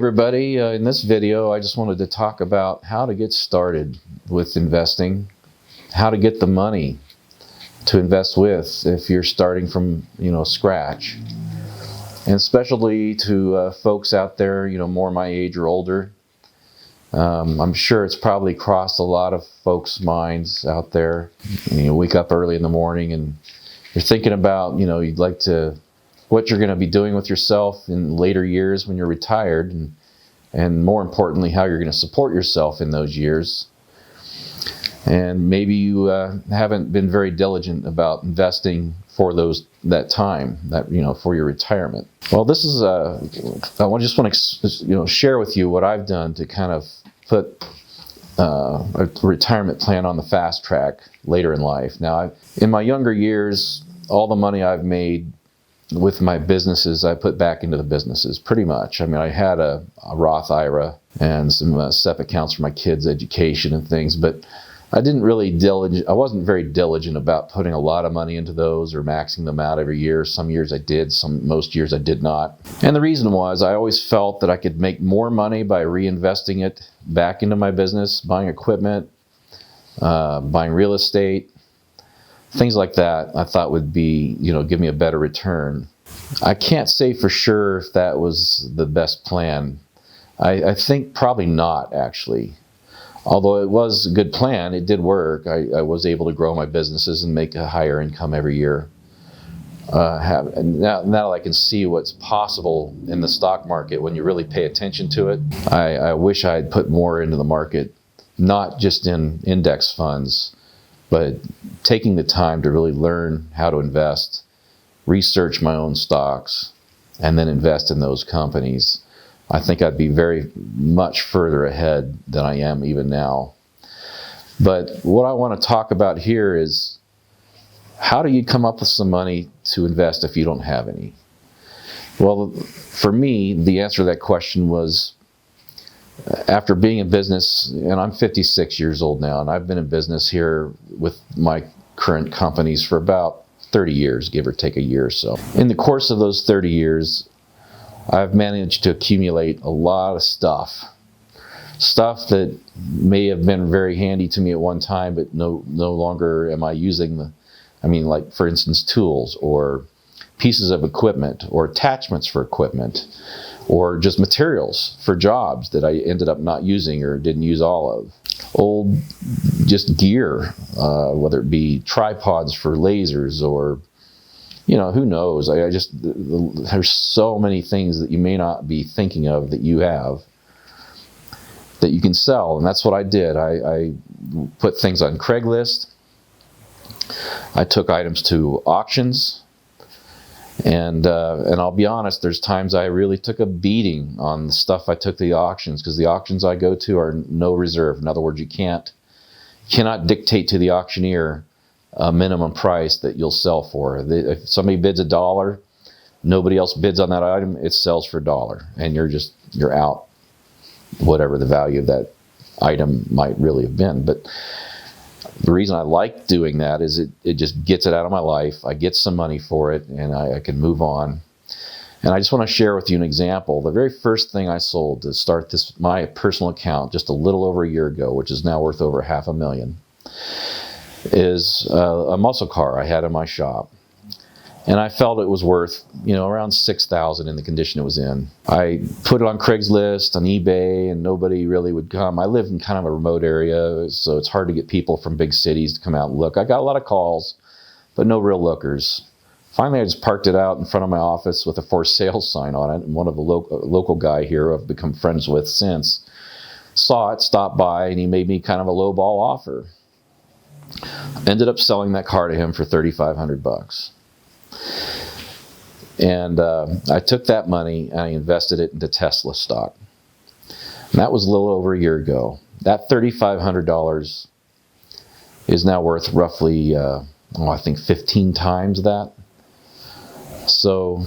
everybody, in this video I just wanted to talk about how to get started with investing, how to get the money to invest with if you're starting from scratch, and especially to folks out there more my age or older. I'm sure it's probably crossed a lot of folks' minds out there. You wake up early in the morning and you're thinking about you'd like to what you're going to be doing with yourself in later years when you're retired, and more importantly, how you're going to support yourself in those years. And maybe you haven't been very diligent about investing for that time, for your retirement. Well, this is I just want to share with you what I've done to kind of put a retirement plan on the fast track later in life. Now, in my younger years, all the money I've made with my businesses, I put back into the businesses pretty much. I mean, I had a Roth IRA and some SEP accounts for my kids' education and things, but I wasn't very diligent about putting a lot of money into those or maxing them out every year. Some years I did, most years I did not. And the reason was I always felt that I could make more money by reinvesting it back into my business, buying equipment, buying real estate, things like that. I thought would be, give me a better return. I can't say for sure if that was the best plan. I think probably not, actually. Although it was a good plan, it did work. I was able to grow my businesses and make a higher income every year. And now I can see what's possible in the stock market when you really pay attention to it. I wish I had put more into the market, not just in index funds, but taking the time to really learn how to invest, research my own stocks, and then invest in those companies. I think I'd be very much further ahead than I am even now. But what I want to talk about here is, how do you come up with some money to invest if you don't have any? Well, for me, the answer to that question was, after being in business, and I'm 56 years old now, and I've been in business here with my current companies for about 30 years, give or take a year or so. In the course of those 30 years, I've managed to accumulate a lot of stuff that may have been very handy to me at one time, but no longer am I using like, for instance, tools or pieces of equipment or attachments for equipment, or just materials for jobs that I ended up not using or didn't use all of. Old just gear, whether it be tripods for lasers or, who knows. There's so many things that you may not be thinking of that you have that you can sell. And that's what I did. I put things on Craigslist. I took items to auctions. And I'll be honest, there's times I really took a beating on the stuff I took to the auctions, because the auctions I go to are no reserve. In other words, you cannot dictate to the auctioneer a minimum price that you'll sell for. If somebody bids $1, nobody else bids on that item, it sells for $1, and you're out whatever the value of that item might really have been. But the reason I like doing that is it just gets it out of my life. I get some money for it, and I can move on. And I just want to share with you an example. The very first thing I sold to start my personal account just a little over a year ago, which is now worth over $500,000, is a muscle car I had in my shop. And I felt it was worth, around $6,000 in the condition it was in. I put it on Craigslist, on eBay, and nobody really would come. I live in kind of a remote area, so it's hard to get people from big cities to come out and look. I got a lot of calls, but no real lookers. Finally, I just parked it out in front of my office with a for sale sign on it, and one of the local guy here I've become friends with since saw it, stopped by, and he made me kind of a lowball offer. Ended up selling that car to him for $3,500. And I took that money and I invested it into Tesla stock. And that was a little over a year ago. That $3,500 is now worth roughly, I think 15 times that. So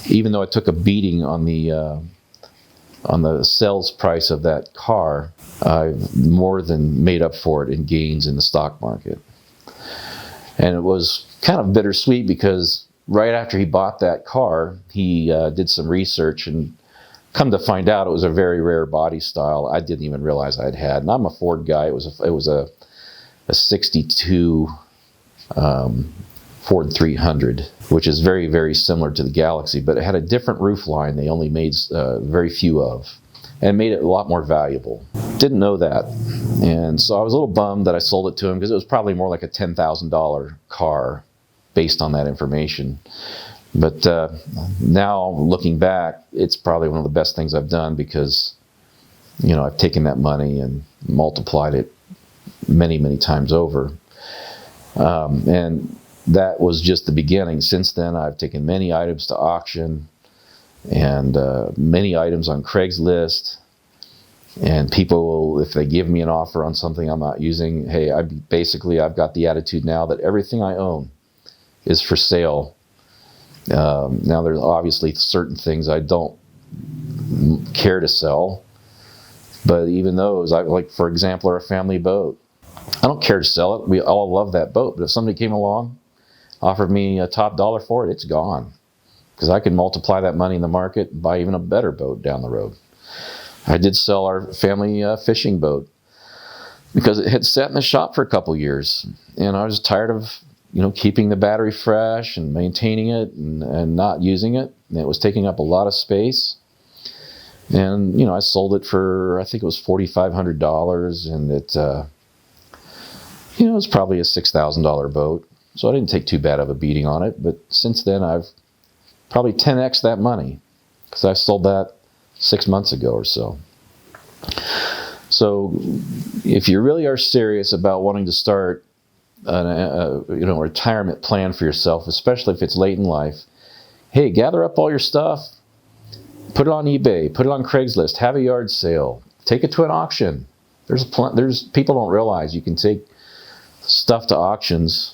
even though I took a beating on the sales price of that car, I've more than made up for it in gains in the stock market. And it was kind of bittersweet, because right after he bought that car, he did some research and Come to find out, it was a very rare body style I didn't even realize I'd had. And I'm a Ford guy. It was a 62 Ford 300, which is very, very similar to the Galaxy, but it had a different roof line they only made very few of, and made it a lot more valuable. Didn't know that. And so I was a little bummed that I sold it to him, because it was probably more like a $10,000 car based on that information. But now looking back, it's probably one of the best things I've done, because, you know, I've taken that money and multiplied it many, many times over. And that was just the beginning. Since then, I've taken many items to auction, and many items on Craigslist. And people, if they give me an offer on something I'm not using, hey, I've got the attitude now that everything I own is for sale. Now, there's obviously certain things I don't care to sell, but even those, like, for example, are a family boat. I don't care to sell it. We all love that boat, but if somebody came along, offered me a top dollar for it, it's gone, because I can multiply that money in the market and buy even a better boat down the road. I did sell our family fishing boat, because it had sat in the shop for a couple years, and I was tired of, you know, keeping the battery fresh and maintaining it and not using it. And it was taking up a lot of space. And, you know, I sold it for, I think it was $4,500, and it, you know, it was probably a $6,000 boat. So I didn't take too bad of a beating on it. But since then, I've probably 10x that money, because I sold that 6 months ago or so. So if you really are serious about wanting to start a retirement plan for yourself, especially if it's late in life, hey, gather up all your stuff, put it on eBay, put it on Craigslist, have a yard sale, take it to an auction. There's people don't realize you can take stuff to auctions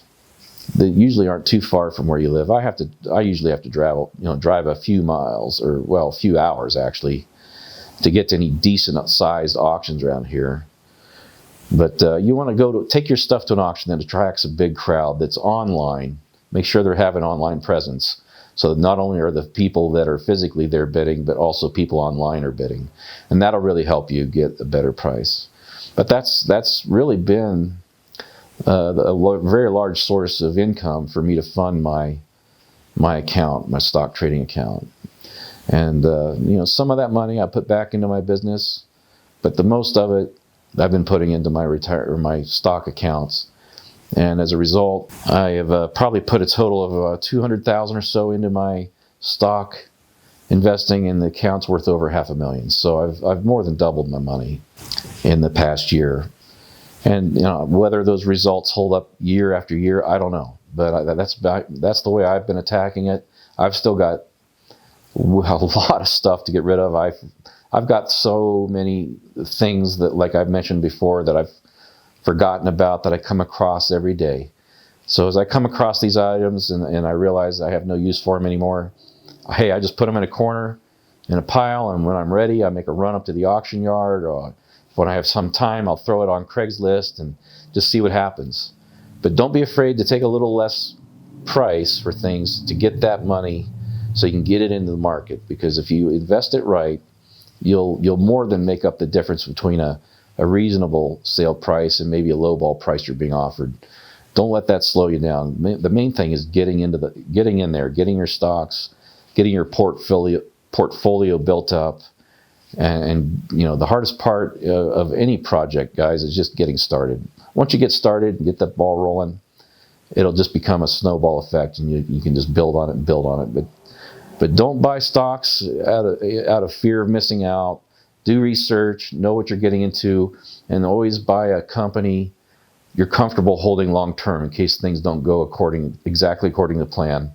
that usually aren't too far from where you live. I usually have to drive a few miles, or, well, a few hours actually, to get to any decent sized auctions around here. But you want to take your stuff to an auction that attracts a big crowd, that's online. Make sure they have an online presence, so that not only are the people that are physically there bidding, but also people online are bidding. And that'll really help you get a better price. But that's really been a very large source of income for me to fund my account, my stock trading account. And you know, some of that money I put back into my business, but the most of it I've been putting into my stock accounts. And as a result, I have probably put a total of $200,000 or so into my stock investing, and the account's worth over $500,000. So I've more than doubled my money in the past year. And, you know, whether those results hold up year after year, I don't know. But that's the way I've been attacking it. I've still got a lot of stuff to get rid of. I've got so many things that, like I've mentioned before, that I've forgotten about, that I come across every day. So as I come across these items and I realize I have no use for them anymore, hey, I just put them in a corner, in a pile, and when I'm ready, I make a run up to the auction yard, or when I have some time, I'll throw it on Craigslist and just see what happens. But don't be afraid to take a little less price for things to get that money, so you can get it into the market. Because if you invest it right, you'll more than make up the difference between a reasonable sale price and maybe a lowball price you're being offered. Don't let that slow you down. The main thing is getting in there, getting your stocks, getting your portfolio built up. And you know, the hardest part of any project, guys, is just getting started. Once you get started and get that ball rolling, it'll just become a snowball effect, and you can just build on it and build on it. But don't buy stocks out of fear of missing out. Do research, know what you're getting into, and always buy a company you're comfortable holding long term, in case things don't go exactly according to plan.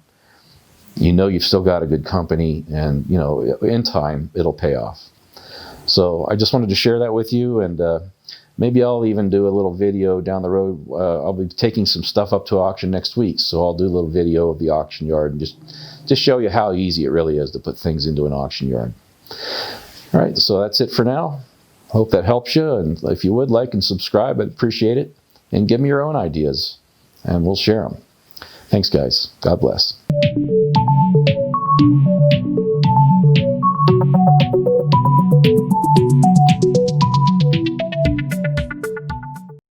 You know you've still got a good company, and you know, in time it'll pay off. So I just wanted to share that with you, and maybe I'll even do a little video down the road. I'll be taking some stuff up to auction next week, so I'll do a little video of the auction yard and just show you how easy it really is to put things into an auction yard. All right, so that's it for now. Hope that helps you, and if you would like and subscribe, I'd appreciate it. And give me your own ideas, and we'll share them. Thanks, guys. God bless.